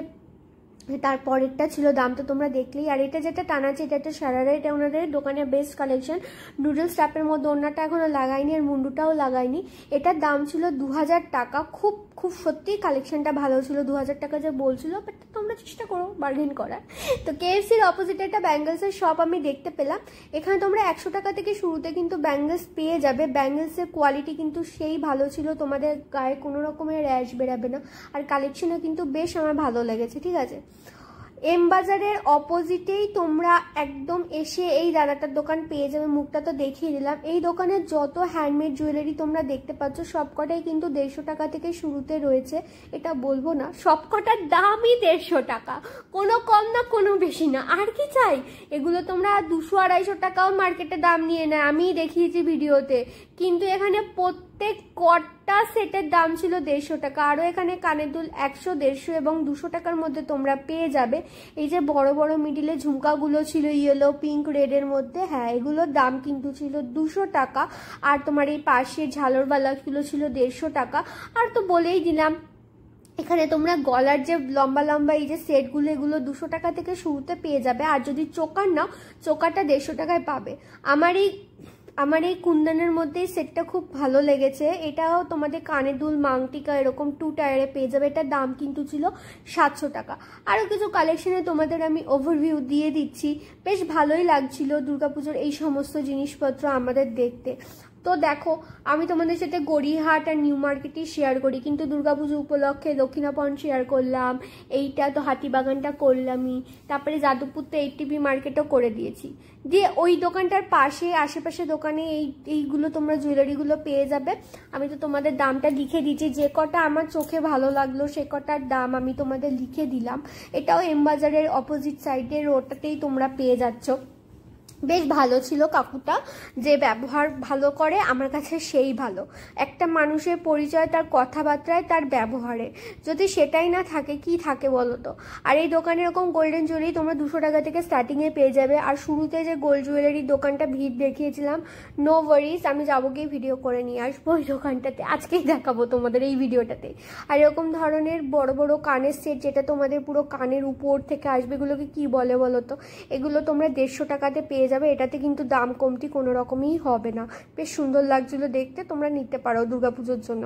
তারপরেরটা ছিল, দাম তো তোমরা দেখলেই। আর এটা যেটা টানাচ্ছে এটা একটা সারারা, এটা ওনাদের দোকানের বেস্ট কালেকশন। নুডলস টাপের মধ্যে ওনাটা এখনো লাগাইনি আর মুন্ডুটাও লাগাইনি। এটার দাম ছিল 2000 টাকা। খুব খুব সত্যিই কালেকশনটা ভালো ছিল। 2000 টাকা যে বলছিল, বাট তোমরা চেষ্টা করো বার্গেন করার। তো KFCর অপোজিটে একটা ব্যাঙ্গলসের শপ আমি দেখতে পেলাম। এখানে তোমরা 100 টাকা থেকে শুরুতে কিন্তু ব্যাঙ্গলস পেয়ে যাবে। ব্যাঙ্গলসের কোয়ালিটি কিন্তু সেই ভালো ছিল, তোমাদের গায়ে কোনো রকমের র্যাশ বেরাবে না। আর কালেকশনও কিন্তু বেশ আমার ভালো লেগেছে, ঠিক আছে। এম বাজারের অপোজিটেই তোমরা একদম এসে এই দাদাটার দোকান পেয়ে যাবে। মুখটা তো দেখিয়ে দিলাম। এই দোকানের যত হ্যান্ডমেড জুয়েলারি তোমরা দেখতে পাচ্ছ সবকটাই কিন্তু 150 টাকা থেকে শুরুতে রয়েছে। এটা বলবো না, সবকটার দামই 150 টাকা, কোনো কম না কোনো বেশি না। আর কি চাই, এগুলো তোমরা 200-250 টাকাও মার্কেটে দাম নিয়ে নেয়, আমিই দেখিয়েছি ভিডিওতে। কিন্তু এখানে প্রত্যেক কটা সেটের দাম ছিল 150 টাকা। আরও এখানে কানের দুল 100, 150 এবং 200 টাকার মধ্যে তোমরা পেয়ে যাবে। এই যে বড় বড় মিডিলে ঝুমকাগুলো ছিল ইয়েলো, পিঙ্ক, রেডের মধ্যে, হ্যাঁ এগুলোর দাম কিন্তু ছিল 200 টাকা। আর তোমার এই পাশে ঝালরওয়ালাগুলো ছিল 150 টাকা। আর তো বলেই দিলাম, এখানে তোমরা গলার যে লম্বা লম্বা এই যে সেটগুলো, এগুলো 200 টাকা থেকে শুরুতে পেয়ে যাবে। আর যদি চোকার নাও, চোকারটা 150 টাকায় পাবে। আমার এই কুন্দনের মধ্যে এই সেটটা খুব ভালো লেগেছে। এটাও তোমাদের কানে দুল, মাংটিকা এরকম 2 টায়ারে পেয়ে যাবে। এটার দাম কিন্তু ছিল 700 টাকা। আরও কিছু কালেকশনে তোমাদের আমি ওভারভিউ দিয়ে দিচ্ছি। বেশ ভালোই লাগছিল দুর্গাপুজোর এই সমস্ত জিনিসপত্র আমাদের দেখতে। তো দেখো, আমি তোমাদের সাথে গড়িয়াহাট আর নিউ মার্কেটই শেয়ার করি, কিন্তু দুর্গাপুজো উপলক্ষে দক্ষিণাপন শেয়ার করলাম, এইটা তো হাতিবাগানটা করলামই, তারপরে যাদবপুর তো এইটিপি মার্কেটও করে দিয়েছি। দিয়ে ওই দোকানটার পাশে আশেপাশে দোকানে এইগুলো তোমরা জুয়েলারিগুলো পেয়ে যাবে। আমি তো তোমাদের দামটা লিখে দিচ্ছি, যে কটা আমার চোখে ভালো লাগলো সে কটার দাম আমি তোমাদের লিখে দিলাম। এটাও এম বাজারের অপোজিট সাইডের রোডটাতেই তোমরা পেয়ে যাচ্ছ। বেশ ভালো ছিল কাকুটা, যে ব্যবহার ভালো করে আমার কাছে সেই ভালো। একটা মানুষের পরিচয় তার কথাবার্তায়, তার ব্যবহারে। যদি সেটাই না থাকে কি থাকে বলো তো। আর এই দোকানে এরকম গোল্ডেন জুয়েলারি তোমরা 200 টাকা থেকে স্টার্টিংয়ে পেয়ে যাবে। আর শুরুতে যে গোল্ড জুয়েলারির দোকানটা ভিড় দেখিয়েছিলাম, নো ওয়ারিজ, আমি যাবো গিয়ে ভিডিও করে নিয়ে আসবো ওই দোকানটাতে, আজকেই দেখাবো তোমাদের এই ভিডিওটাতে। আর এরকম ধরনের বড় বড় কানের সেট, যেটা তোমাদের পুরো কানের উপর থেকে আসবে, এগুলোকে কি বলে বলো তো, এগুলো তোমরা 150 টাকাতে পেয়ে যাবে। এটাতে কিন্তু দাম কমতি কোনো রকমই হবে না। বেশ সুন্দর লাগছিল দেখতে, তোমরা নিতে পারো দুর্গাপুজোর জন্য।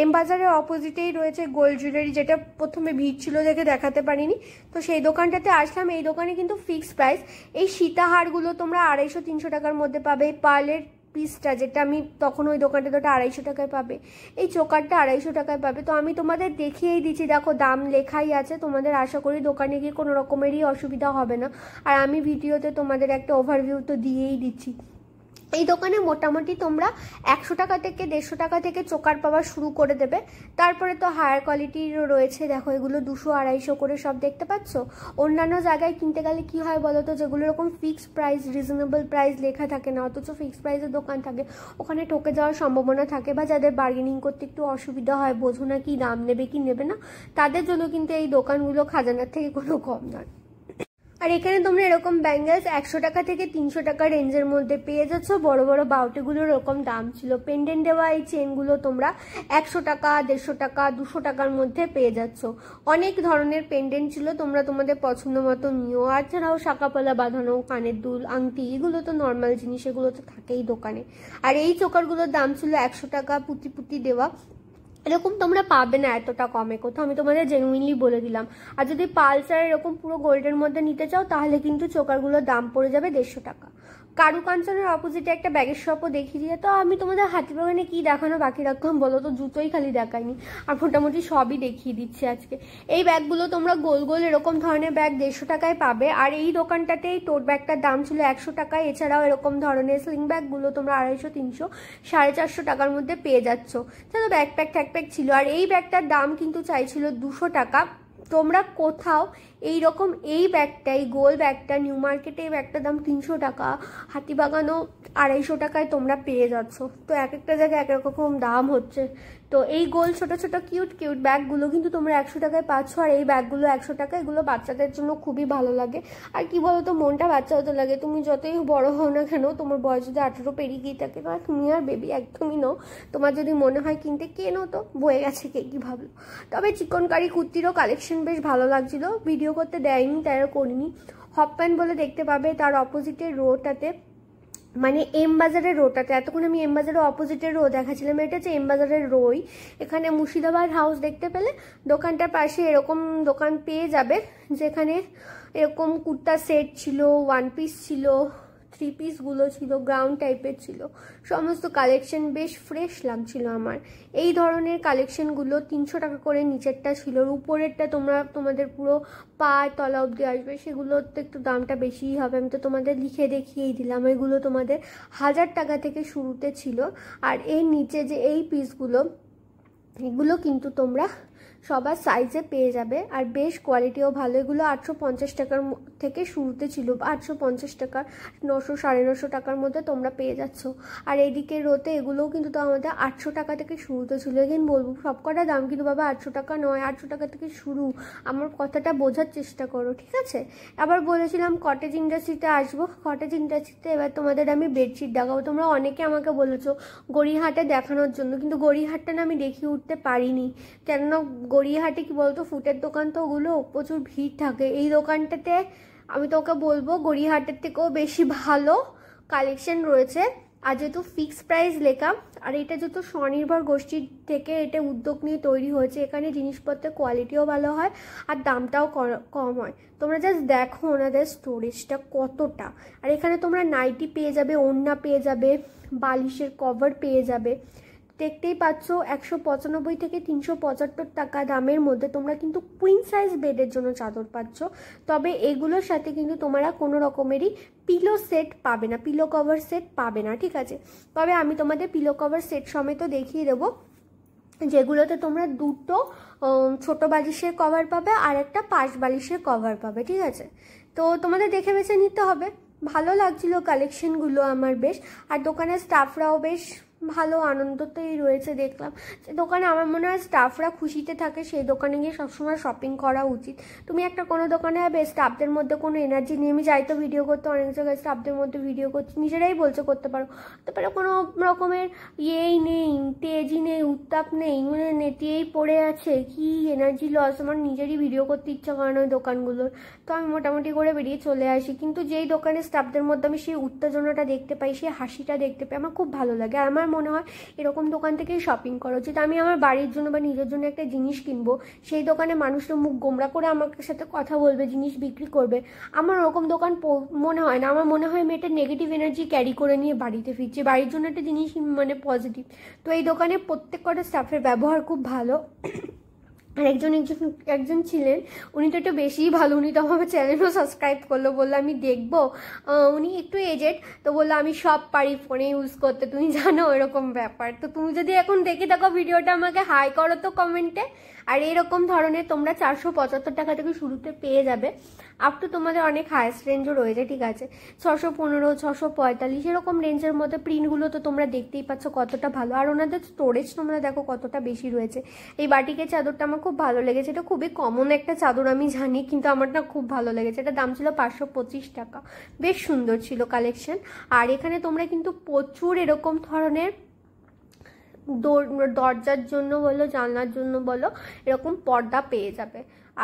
এম বাজারের অপোজিটেই রয়েছে গোল্ড জুয়েলারি, যেটা প্রথমে ভিড় ছিল দেখে দেখাতে পারিনি। তো সেই দোকানটাতে আসলাম। এই দোকানে কিন্তু ফিক্সড প্রাইস। এই সীতাহারগুলো তোমরা 250-300 টাকার মধ্যে পাবে। পার্লের পিসটা, যেটা আমি তখন ওই দোকানটাতে ওটা 250 টাকায় পাবে। এই চোকারটা 250 টাকায় পাবে। তো আমি তোমাদের দেখিয়েই দিচ্ছি, দেখো দাম লেখাই আছে। তোমাদের আশা করি দোকানে গিয়ে কোনো রকমেরই অসুবিধা হবে না। আর আমি ভিডিওতে তোমাদের একটা ওভারভিউ তো দিয়েই দিচ্ছি। এই দোকানে মোটামুটি তোমরা 100 টাকা থেকে 150 টাকা থেকে চোকার পাওয়া শুরু করে দেবে। তারপরে তো হায়ার কোয়ালিটিরও রয়েছে, দেখো এগুলো 200-250 করে সব দেখতে পাচ্ছ। অন্যান্য জায়গায় কিনতে গেলে কি হয় বলো তো, যেগুলো এরকম ফিক্সড প্রাইস, রিজনেবল প্রাইস লেখা থাকে না, অথচ ফিক্সড প্রাইসের দোকান থাকে, ওখানে ঠকে যাওয়ার সম্ভাবনা থাকে। বা যাদের বার্গেনিং করতে একটু অসুবিধা হয়, বোঝো না কি দাম নেবে কি নেবে না, তাদের জন্য কিন্তু এই দোকানগুলো খাজানার থেকে কোনো কম নয়। আর এখানে তোমরা এরকম ব্যাঙ্গেলস 100 টাকা থেকে 300 টাকা রেঞ্জের মধ্যে পেয়ে যাচ্ছ। বড় বড় বাউটিগুলোর এরকম দাম ছিল। পেন্ডেন্ট দেওয়া এই চেনগুলো তোমরা 100 টাকা, 150 টাকা, 200 টাকার মধ্যে পেয়ে যাচ্ছ। অনেক ধরনের পেন্ডেন্ট ছিল, তোমরা তোমাদের পছন্দ মতো নিও। আর ছাড়াও শাঁকাপালা বাঁধানো, কানের দুল, আংটি, এগুলো তো নর্মাল জিনিস, এগুলো তো থাকেই দোকানে। আর এই চোকারগুলোর দাম ছিল 100 টাকা, পুঁতি পুঁতি দেওয়া। এরকম তোমরা পাবে না এতটা কমে কোথাও, আমি তোমাদের জেনুইনলি বলে দিলাম। আর যদি পালসার এরকম পুরো গোল্ডের মধ্যে নিতে চাও, তাহলে কিন্তু চোকারগুলোর দাম পড়ে যাবে 150 টাকা। কারুকাঞ্চনের অপোজিটে একটা ব্যাগের শপও দেখিয়ে দিয়ে। তো আমি তোমাদের হাতিবাগানে কি দেখানো বাকি রাখলাম বলো তো, জুতোই খালি দেখাইনি, আর মোটামুটি সবই দেখিয়ে দিচ্ছি আজকে। এই ব্যাগগুলো তোমরা গোল গোল এরকম ধরনের ব্যাগ 150 টাকায় পাবে। আর এই দোকানটাতে এই টোট ব্যাগটার দাম ছিল 100 টাকায়। এছাড়াও এরকম ধরনের স্লিং ব্যাগগুলো তোমরা 250, 300, 450 টাকার মধ্যে পেয়ে যাচ্ছ। তাহলে ব্যাকপ্যাক ট্যাকপ্যাক ছিল। আর এই ব্যাগটার দাম কিন্তু চাইছিল 200 টাকা। তোমরা কোথাও এইরকম এই ব্যাগটা, এই গোল ব্যাগটা, নিউ মার্কেটে এই ব্যাগটার দাম 300 টাকা, হাতিবাগানও 250 টাকায় তোমরা পেয়ে যাচ্ছ। তো এক একটা জায়গায় এক রকম দাম হচ্ছে। তো এই গোল ছোট ছোট কিউট কিউট ব্যাগগুলো কিন্তু তোমরা 100 টাকায় পাচ্ছ, আর এই ব্যাগগুলো 100 টাকা। এগুলো বাচ্চাদের জন্য খুবই ভালো লাগে। আর কি বলতো, মনটা বাচ্চা হতে লাগে। তুমি যতই বড় হও না কেন, তোমার বয়স যদি 18 পেরিয়ে গিয়ে থাকে, কারণ তুমি আর বেবি একদমই নও। তোমার যদি মনে হয় কিনতে কেনো, তো বয়ে গেছে, কে কি ভাবলো। তবে চিকনকারি কুর্তিরও কালেকশন বেশ ভালো লাগছিল, ভিডিও করতে দেয়নি তাই আর করিনি। হপ প্যান্ট বলে দেখতে পাবে তার অপোজিটের রোটাতে, মানে এম বাজারের রোটাতে। এতক্ষণ আমি এম বাজারের অপোজিটের রো দেখাচ্ছিলাম, এটা হচ্ছে এম বাজারের রোই। এখানে মুর্শিদাবাদ হাউস দেখতে পেলে, দোকানটার পাশে এরকম দোকান পেয়ে যাবে, যেখানে এরকম কুর্তা সেট ছিল, ওয়ান পিস ছিল, 3 পিসগুলো ছিল, গ্রাউন্ড টাইপের ছিল। সমস্ত কালেকশন বেশ ফ্রেশ লাগছিল আমার। এই ধরনের কালেকশনগুলো 300 টাকা করে নিচেরটা ছিল, উপরেরটা তোমাদের পুরো পা তলা অবধি আসবে, সেগুলোর তো একটু দামটা বেশিই হবে। আমি তো তোমাদের লিখে দেখিয়েই দিলাম, এগুলো তোমাদের 1000 টাকা থেকে শুরুতে ছিল। আর এর নিচে যে এই পিসগুলো, এগুলো কিন্তু তোমরা সবার সাইজে পেয়ে যাবে, আর বেশ কোয়ালিটিও ভালো। এগুলো 850 টাকার থেকে শুরুতে ছিল, 850 টাকা, 900 950 টাকার মধ্যে তোমরা পেয়ে যাচ্ছ। আর এইদিকে রোতে এগুলোও কিন্তু তো আমাদের 800 টাকা থেকে শুরুতে ছিল। এখানে বলবো সবকটা দাম কিন্তু বাবা 800 টাকা নয়, 800 টাকা থেকে শুরু। আমার কথাটা বোঝার চেষ্টা করো, ঠিক আছে? আবার বলেছিলাম কটেজ ইন্ডাস্ট্রিতে আসবো, কটেজ ইন্ডাস্ট্রিতে এবার তোমাদের আমি বেডশিট দেখাবো। তোমরা অনেকে আমাকে বলেছো গড়িয়াহাটে দেখানোর জন্য, কিন্তু গড়িয়াহাটটা না আমি দেখিয়ে উঠতে পারিনি, কেননা গড়িয়াহাটে কি বলতো, ফুটের দোকান তো ওগুলো প্রচুর ভিড় থাকে। এই দোকানটাতে আমি তোকে বলবো গড়িয়াহাটের থেকেও বেশি ভালো কালেকশন রয়েছে। আর যেহেতু ফিক্সড প্রাইস লেখা, আর এটা যেহেতু স্বনির্ভর গোষ্ঠীর থেকে এটা উদ্যোগ নিয়ে তৈরি হয়েছে, এখানে জিনিসপত্রের কোয়ালিটিও ভালো হয় আর দামটাও কম হয়। তোমরা জাস্ট দেখো ওনাদের স্টোরেজটা কতটা। আর এখানে তোমরা নাইটি পেয়ে যাবে, ওড়না পেয়ে যাবে, বালিশের কভার পেয়ে যাবে। দেখতেই পাচ্ছ 195 থেকে 375 টাকা দামের মধ্যে তোমরা কিন্তু কুইন সাইজ বেডের জন্য চাদর পাচ্ছ। তবে এগুলোর সাথে কিন্তু তোমরা কোনো রকমেরই পিলো সেট পাবে না, পিলো কভার সেট পাবে না, ঠিক আছে? তবে আমি তোমাদের পিলো কভার সেট সমেত দেখিয়ে দেবো, যেগুলোতে তোমরা দুটো ছোট বালিশের কভার পাবে আর একটা পাশ বালিশের কভার পাবে, ঠিক আছে? তো তোমাদের দেখে বেছে নিতে হবে। ভালো লাগছিল কালেকশনগুলো আমার বেশ। আর দোকানের স্টাফরাও বেশ ভালো, আনন্দতেই রয়েছে দেখলাম। যে দোকানে আমার মনে হয় স্টাফরা খুশিতে থাকে, সেই দোকানে গিয়ে সবসময় শপিং করা উচিত। তুমি একটা কোনো দোকানে যাবে, স্টাফদের মধ্যে কোনো এনার্জি নেই। আমি যাই তো ভিডিও করতে, অনেক জায়গায় স্টাফদের মধ্যে ভিডিও করছি, নিজেরাই বলছে করতে পারো, তারপরে কোনো রকমের ইয়েই নেই, তেজি নেই, উত্তাপ নেই, মানে নেতিয়েই পড়ে আছে, কি এনার্জি লস। আমার নিজেরই ভিডিও করতে ইচ্ছা করে না ওই দোকানগুলোর, তো আমি মোটামুটি করে বেরিয়ে চলে আসি। কিন্তু যেই দোকানে স্টাফদের মধ্যে আমি সেই উত্তেজনাটা দেখতে পাই, সেই হাসিটা দেখতে পাই, আমার খুব ভালো লাগে। আর আমার মনে হয় এরকম দোকান থেকেই শপিং করা উচিত। আমি আমার বাড়ির জন্য বা নিজের জন্য একটা জিনিস কিনবো, সেই দোকানে মানুষরা মুখ গোমরা করে আমার সাথে কথা বলবে, জিনিস বিক্রি করবে, আমার ওরকম দোকান মনে হয় না। আমার মনে হয় আমি একটা নেগেটিভ এনার্জি ক্যারি করে নিয়ে বাড়িতে ফিরছি, বাড়ির জন্য একটা জিনিস মানে পজিটিভ। তো এই দোকানে প্রত্যেক কটা স্টাফের ব্যবহার খুব ভালো। আর একজন ছিলেন, উনি তো একটু বেশিই ভালো, উনি তো আমার চ্যানেলও সাবস্ক্রাইব করলো, বললো আমি দেখবো। উনি একটু এজেড, তো বললো আমি সব পারি ফোনে ইউজ করতে, তুমি জানো এরকম ব্যাপার। তো তুমি যদি এখন দেখে থাকো ভিডিওটা, আমাকে হাই করো তো কমেন্টে। আর এইরকম ধরনের তোমরা 475 টাকা থেকে শুরুতে পেয়ে যাবে, আপ টু তোমাদের অনেক হাইস্ট রেঞ্জও রয়েছে, ঠিক আছে? 615, 645 এরকম রেঞ্জের মধ্যে প্রিন্টগুলো তো তোমরা দেখতেই পাচ্ছ কতটা ভালো। আর ওনাদের স্টোরেজ তোমরা দেখো কতটা বেশি রয়েছে। এই বাটিকের চাদরটা আমার খুব ভালো লেগেছে, এটা খুবই কমন একটা চাদর আমি জানি, কিন্তু আমার না খুব ভালো লেগেছে। এটা দাম ছিল 525 টাকা, বেশ সুন্দর ছিল কালেকশন। আর এখানে তোমরা কিন্তু প্রচুর এরকম ধরনের দরজার জন্য বলো, জানলার জন্য বলো, এরকম পর্দা পেয়ে যাবে।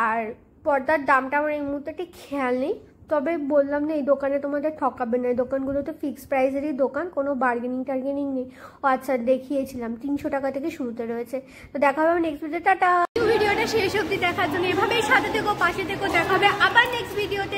আর পর্দার দামটা আমার এই মুহূর্তে ঠিক খেয়াল নেই, তবে বললাম না এই দোকানে তোমাদের ঠকাবে না, এই দোকানগুলোতে ফিক্সড প্রাইসেরই দোকান, কোনো বার্গেনিং নেই। ও আচ্ছা, দেখিয়েছিলাম 300 টাকা থেকে শুরুতে রয়েছে। তো দেখা হবে নেক্সট ভিডিও, টাটা। ভিডিওটা শেষ অবধি দেখার জন্য এভাবেই সাথে থেকো, পাশে থেকো, দেখা হবে আবার নেক্সট ভিডিওতে।